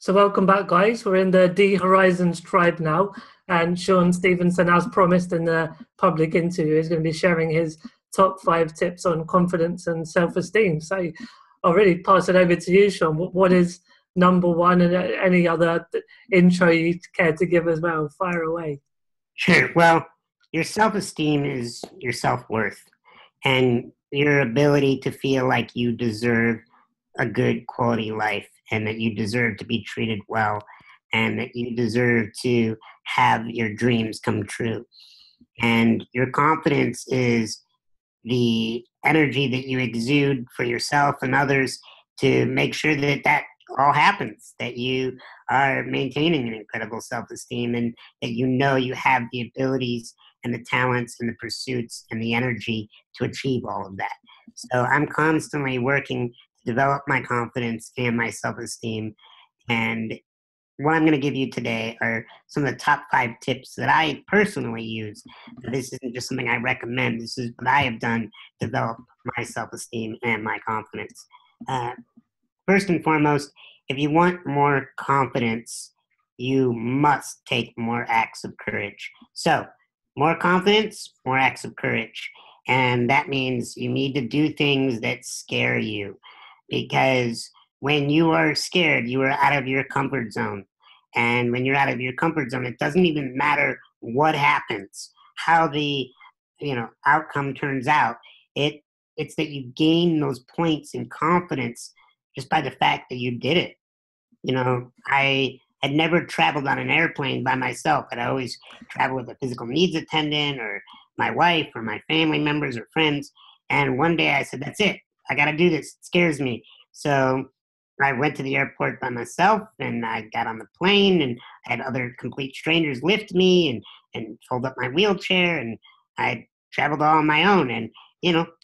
So welcome back, guys. We're in the D Horizons tribe now, and Sean Stevenson, as promised in the public interview, is going to be sharing his top 5 tips on confidence and self-esteem. So I'll really pass it over to you, Sean. What is number one, and any other intro you care to give as well? Fire away. Sure. Well, your self-esteem is your self-worth and your ability to feel like you deserve a good quality life and that you deserve to be treated well and that you deserve to have your dreams come true. And your confidence is the energy that you exude for yourself and others to make sure that that all happens, that you are maintaining an incredible self-esteem and that you know you have the abilities and the talents and the pursuits and the energy to achieve all of that. So I'm constantly working to develop my confidence and my self-esteem. And what I'm going to give you today are some of the top 5 tips that I personally use. This isn't just something I recommend. This is what I have done to develop my self-esteem and my confidence. First and foremost, if you want more confidence, you must take more acts of courage. So, more confidence, more acts of courage. And that means you need to do things that scare you. Because when you are scared, you are out of your comfort zone. And when you're out of your comfort zone, it doesn't even matter what happens, how the outcome turns out. It's that you gain those points in confidence just by the fact that you did it. I had never traveled on an airplane by myself. I'd always travel with a physical needs attendant or my wife or my family members or friends. And one day I said, that's it. I got to do this. It scares me. So I went to the airport by myself and I got on the plane and I had other complete strangers lift me and fold up my wheelchair and I traveled all on my own. And,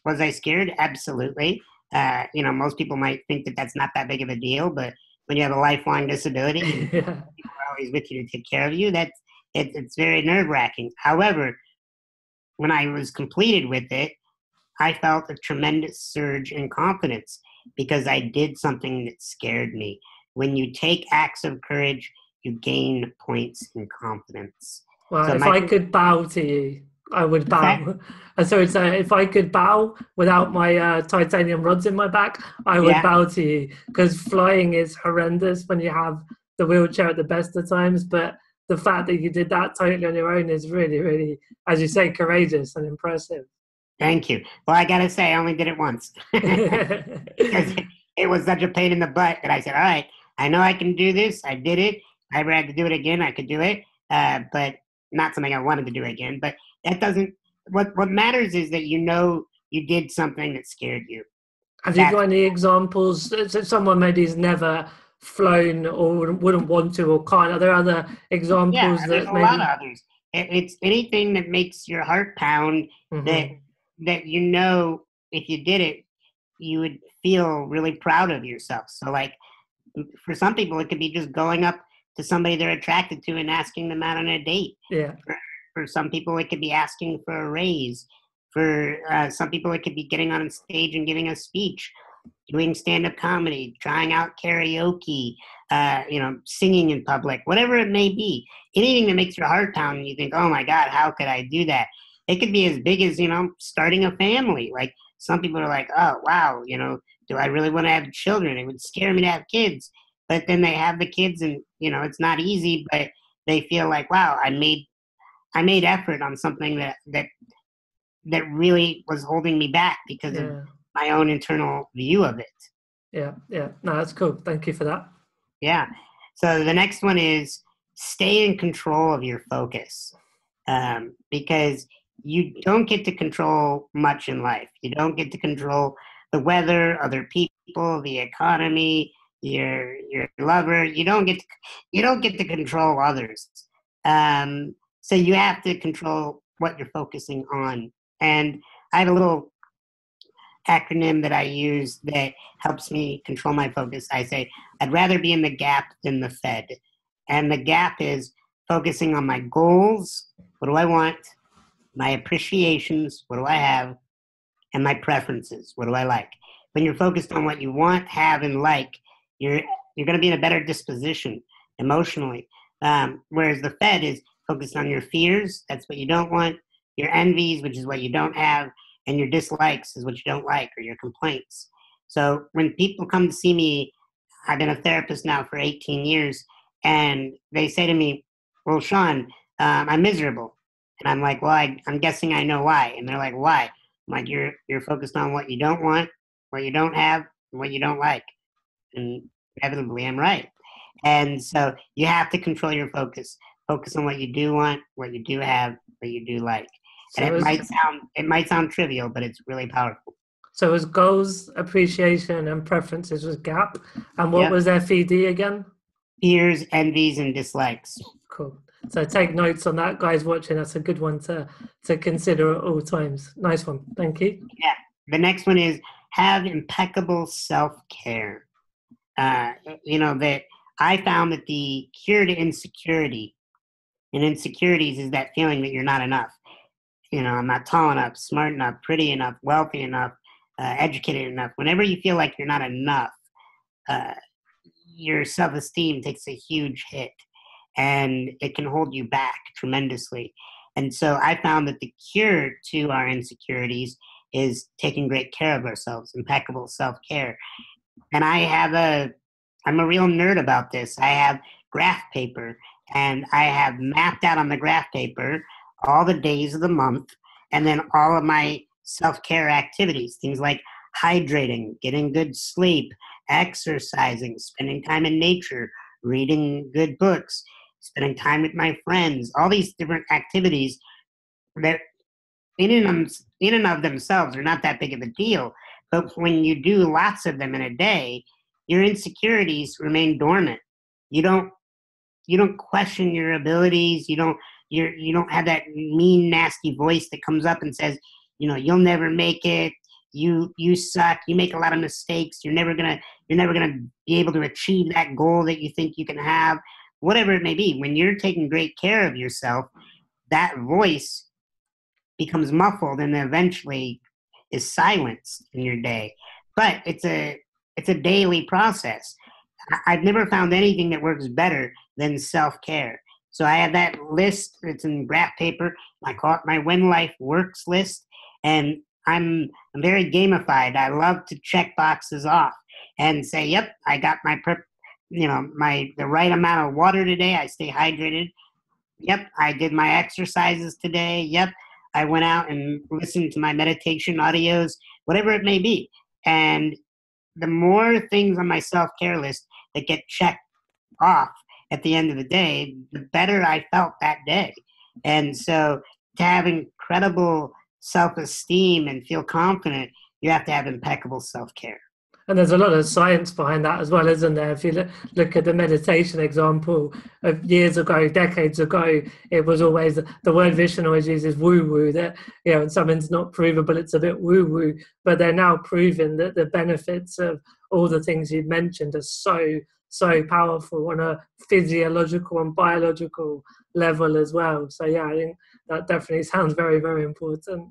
was I scared? Absolutely. Most people might think that that's not that big of a deal, but when you have a lifelong disability and people are always with you to take care of you, it's very nerve-wracking. However, when I was completed with it, I felt a tremendous surge in confidence because I did something that scared me. When you take acts of courage, you gain points in confidence. Well, So if I could bow to you, I would bow. So if I could bow without my titanium rods in my back, I would bow to you, because flying is horrendous when you have the wheelchair at the best of times. But the fact that you did that totally on your own is really, really, as you say, courageous and impressive. Thank you. Well, I got to say, I only did it once because it was such a pain in the butt that I said, all right, I know I can do this. I did it. If I ever had to do it again, I could do it. But not something I wanted to do again. But that doesn't, what matters is that you did something that scared you. Have you got any examples? So someone maybe has never flown or wouldn't want to or can't. Are there other examples? Yeah, there's a lot of others. It's anything that makes your heart pound that if you did it, you would feel really proud of yourself. So like for some people, it could be just going up to somebody they're attracted to and asking them out on a date. Yeah. For some people, it could be asking for a raise. For some people, it could be getting on stage and giving a speech, doing stand-up comedy, trying out karaoke, singing in public, whatever it may be. Anything that makes your heart pound and you think, oh my God, how could I do that? It could be as big as, starting a family. Like some people are like, oh, wow, do I really want to have children? It would scare me to have kids. But then they have the kids and, it's not easy, but they feel like, wow, I made effort on something that really was holding me back because of my own internal view of it. Yeah. No, that's cool. Thank you for that. Yeah. So the next one is stay in control of your focus, because you don't get to control much in life. You don't get to control the weather, other people, the economy, your lover. You don't get to control others. So you have to control what you're focusing on. And I have a little acronym that I use that helps me control my focus. I say, I'd rather be in the gap than the Fed. And the gap is focusing on my goals. What do I want? My appreciations. What do I have? And my preferences. What do I like? When you're focused on what you want, have, and like, you're you're going to be in a better disposition emotionally. Whereas the Fed is focused on your fears. That's what you don't want. Your envies, which is what you don't have. And your dislikes is what you don't like, or your complaints. So when people come to see me, I've been a therapist now for 18 years, and they say to me, well, Sean, I'm miserable. And I'm like, well, I'm guessing I know why. And they're like, why? I'm like, you're focused on what you don't want, what you don't have, and what you don't like. And inevitably, I'm right. And so you have to control your focus. Focus on what you do want, what you do have, what you do like. And So it might sound trivial, but it's really powerful. so as goals, appreciation, and preferences was gap. And what Yep. was FED again? Fears, envies, and dislikes. Cool. So take notes on that, guys watching. That's a good one to consider at all times. Nice one. Thank you. Yeah. The next one is have impeccable self-care. That I found that the cure to insecurity and insecurities is that feeling that you're not enough. I'm not tall enough, smart enough, pretty enough, wealthy enough, educated enough. Whenever you feel like you're not enough, your self-esteem takes a huge hit, and it can hold you back tremendously. And so I found that the cure to our insecurities is taking great care of ourselves, impeccable self-care. And I'm a real nerd about this. I have graph paper, and I have mapped out on the graph paper all the days of the month, and then all of my self-care activities, things like hydrating, getting good sleep, exercising, spending time in nature, reading good books, spending time with my friends, all these different activities that in and of themselves are not that big of a deal. But when you do lots of them in a day, your insecurities remain dormant. You don't question your abilities. You don't have that mean, nasty voice that comes up and says, you'll never make it. You suck. You make a lot of mistakes. You're never gonna be able to achieve that goal that you think you can have. Whatever it may be, when you're taking great care of yourself, that voice becomes muffled and eventually is silenced in your day. But it's a daily process. I've never found anything that works better than self-care. So I have that list. It's in graph paper. I call it my When Life Works list. And I'm very gamified. I love to check boxes off and say, yep, I got the right amount of water today. I stay hydrated. Yep, I did my exercises today. Yep, I went out and listened to my meditation audios, whatever it may be. And the more things on my self-care list that get checked off at the end of the day, the better I felt that day. And so to have incredible self-esteem and feel confident, you have to have impeccable self-care. And there's a lot of science behind that as well, isn't there? If you look at the meditation example of years ago, decades ago, it was always, the word Vishen always uses woo-woo, that, and something's not provable, it's a bit woo-woo. But they're now proving that the benefits of all the things you've mentioned are so powerful on a physiological and biological level as well. So yeah, I think that definitely sounds very, very important.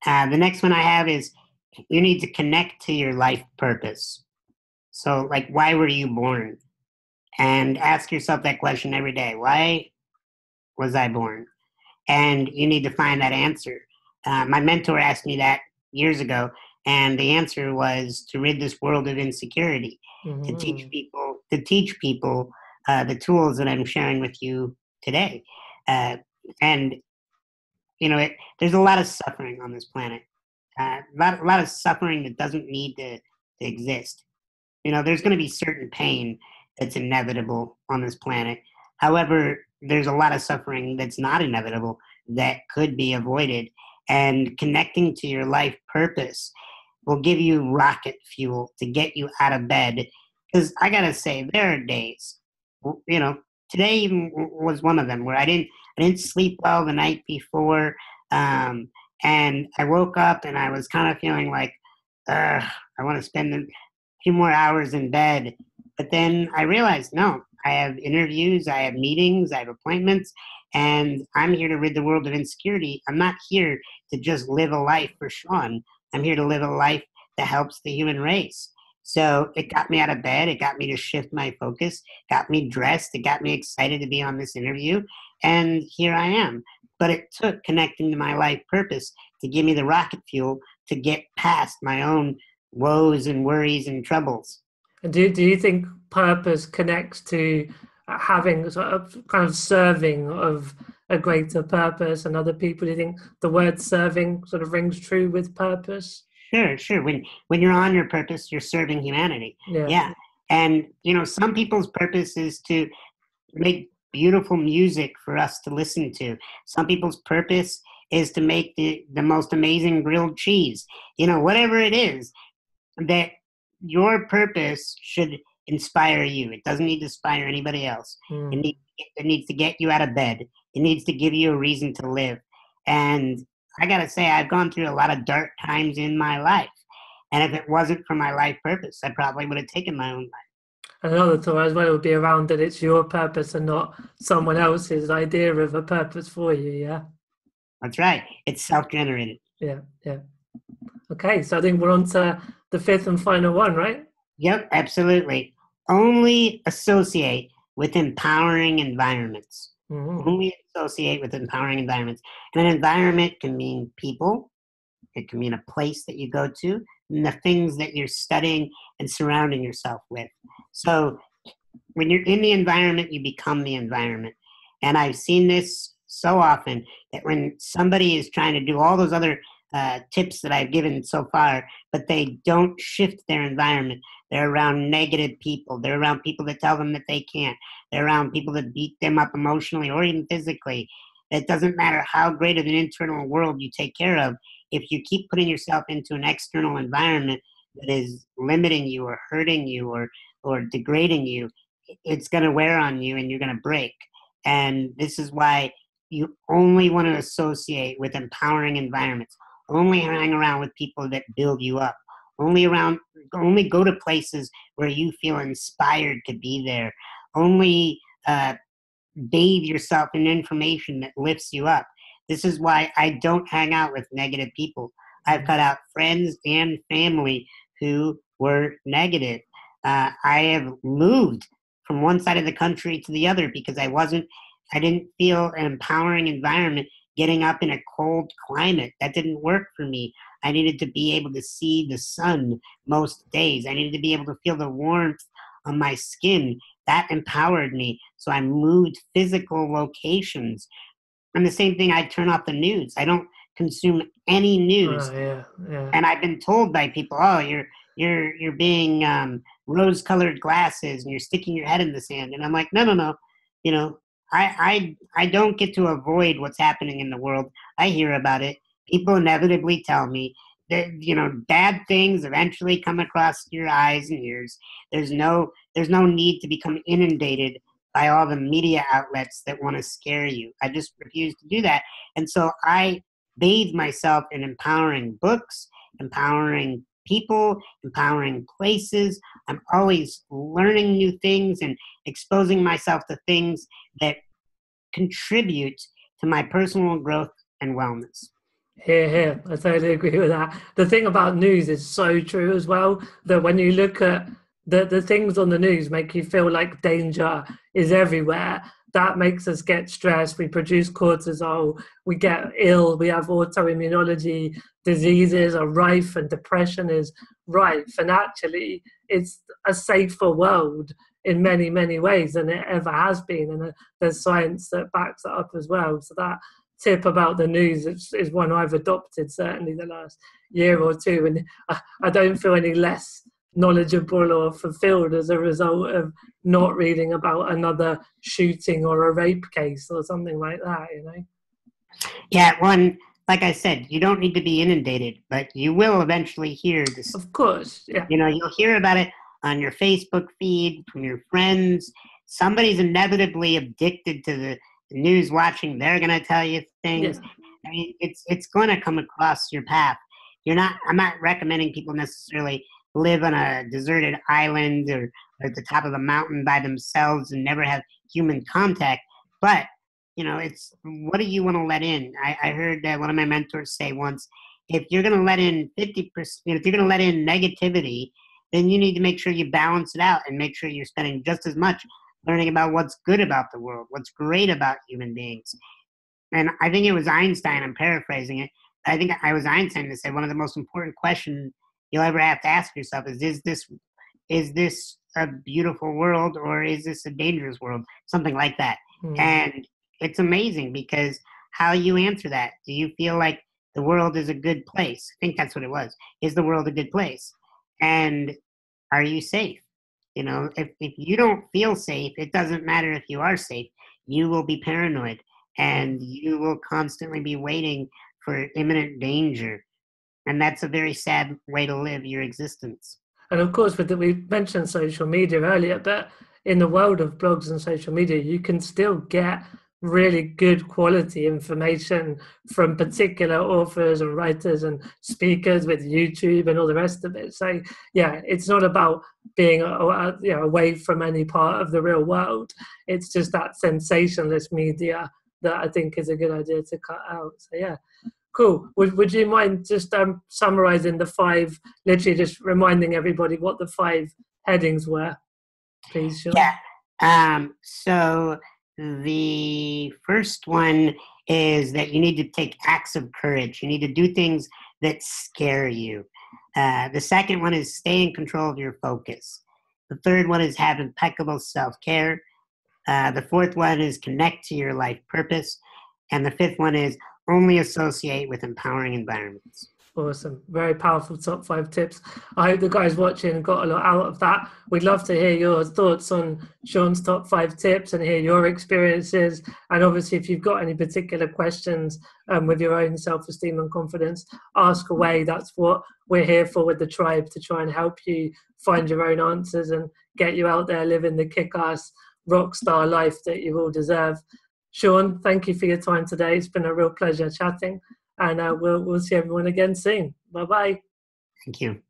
The next one I have is you need to connect to your life purpose. So, like, why were you born? And ask yourself that question every day. Why was I born? And you need to find that answer. My mentor asked me that years ago, and the answer was to rid this world of insecurity, to teach people the tools that I'm sharing with you today. And there's a lot of suffering on this planet. A lot of suffering that doesn't need to exist. There's going to be certain pain that's inevitable on this planet. However, there's a lot of suffering that's not inevitable that could be avoided. And connecting to your life purpose will give you rocket fuel to get you out of bed. Because I got to say, there are days, today even was one of them where I didn't sleep well the night before. And I woke up and I was kind of feeling like, I want to spend a few more hours in bed. But then I realized, no, I have interviews, I have meetings, I have appointments, and I'm here to rid the world of insecurity. I'm not here to just live a life for Sean. I'm here to live a life that helps the human race. So it got me out of bed. It got me to shift my focus, got me dressed. It got me excited to be on this interview. And here I am. But it took connecting to my life purpose to give me the rocket fuel to get past my own woes and worries and troubles. And do you think purpose connects to having sort of kind of serving of a greater purpose and other people? Do you think the word serving sort of rings true with purpose? Sure, sure. When you're on your purpose, you're serving humanity. Yeah. Yeah. And some people's purpose is to make beautiful music for us to listen to. Some people's purpose is to make the most amazing grilled cheese. Whatever it is, that your purpose should inspire you. It doesn't need to inspire anybody else. Mm. It needs to get you out of bed. It needs to give you a reason to live. And I got to say, I've gone through a lot of dark times in my life. And if it wasn't for my life purpose, I probably would have taken my own life. And another thought as well would be around that it's your purpose and not someone else's idea of a purpose for you, yeah? That's right. It's self-generated. Yeah, yeah. Okay, so I think we're on to the fifth and final one, right? Yep, absolutely. Only associate with empowering environments. Mm-hmm. Only associate with empowering environments. And an environment can mean people. It can mean a place that you go to, and the things that you're studying and surrounding yourself with. So when you're in the environment, you become the environment. And I've seen this so often that when somebody is trying to do all those other tips that I've given so far, but they don't shift their environment, they're around negative people. They're around people that tell them that they can't. They're around people that beat them up emotionally or even physically. It doesn't matter how great of an internal world you take care of. If you keep putting yourself into an external environment that is limiting you or hurting you or degrading you, it's going to wear on you and you're going to break. And this is why you only want to associate with empowering environments. Only hang around with people that build you up. Only go to places where you feel inspired to be there. Only bathe yourself in information that lifts you up. This is why I don't hang out with negative people. I've cut out friends and family who were negative. I have moved from one side of the country to the other because I didn't feel an empowering environment getting up in a cold climate. That didn't work for me. I needed to be able to see the sun most days. I needed to be able to feel the warmth on my skin. That empowered me. So I moved physical locations. And the same thing, I turn off the news. I don't consume any news. Yeah, yeah. And I've been told by people, "Oh, you're being rose-colored glasses, and you're sticking your head in the sand." And I'm like, no. I don't get to avoid what's happening in the world. I hear about it. People inevitably tell me that bad things eventually come across your eyes and ears. There's no need to become inundated by all the media outlets that want to scare you. I just refuse to do that. And so I bathe myself in empowering books, empowering people, empowering places. I'm always learning new things and exposing myself to things that contribute to my personal growth and wellness. Here. I totally agree with that. The thing about news is so true as well, that when you look at the things on the news make you feel like danger is everywhere. That makes us get stressed. We produce cortisol. We get ill. We have autoimmunology. Diseases are rife and depression is rife. And actually, it's a safer world in many, many ways than it ever has been. And there's science that backs it up as well. So that tip about the news is one I've adopted certainly the last year or two. And I don't feel any less knowledgeable or fulfilled as a result of not reading about another shooting or a rape case or something like that, Yeah, like I said, you don't need to be inundated, but you will eventually hear this. Of course, yeah. You'll hear about it on your Facebook feed, from your friends. Somebody's inevitably addicted to the news watching. They're going to tell you things. Yeah. I mean, it's going to come across your path. I'm not recommending people necessarily live on a deserted island or at the top of a mountain by themselves and never have human contact. But, it's what do you want to let in? I heard one of my mentors say once, if you're going to let in 50%, if you're going to let in negativity, then you need to make sure you balance it out and make sure you're spending just as much learning about what's good about the world, what's great about human beings. And I think it was Einstein, I'm paraphrasing it. I think I was Einstein that said one of the most important questions you'll ever have to ask yourself is this a beautiful world or is this a dangerous world? Something like that. And it's amazing because how you answer that. Do you feel like the world is a good place? I think that's what it was. Is the world a good place? And are you safe? You know, if you don't feel safe, it doesn't matter if you are safe. You will be paranoid and you will constantly be waiting for imminent danger. And that's a very sad way to live your existence. And of course, we mentioned social media earlier, but in the world of blogs and social media, you can still get really good quality information from particular authors and writers and speakers with YouTube and all the rest of it. So yeah, it's not about being away from any part of the real world. It's just that sensationalist media that I think is a good idea to cut out. So yeah. Cool. Would you mind just summarizing the 5, literally just reminding everybody what the 5 headings were, please, Sean? Yeah. So the first one is that you need to take acts of courage. You need to do things that scare you. The second one is stay in control of your focus. The third one is have impeccable self-care. The fourth one is connect to your life purpose. And the fifth one is only associate with empowering environments. Awesome. Very powerful top 5 tips. I hope the guys watching got a lot out of that. We'd love to hear your thoughts on Sean's top 5 tips and hear your experiences. And obviously, if you've got any particular questions with your own self-esteem and confidence, ask away. That's what we're here for with the tribe, to try and help you find your own answers and get you out there living the kick-ass rock star life that you all deserve. Sean, thank you for your time today. It's been a real pleasure chatting, and we'll see everyone again soon. Bye-bye. Thank you.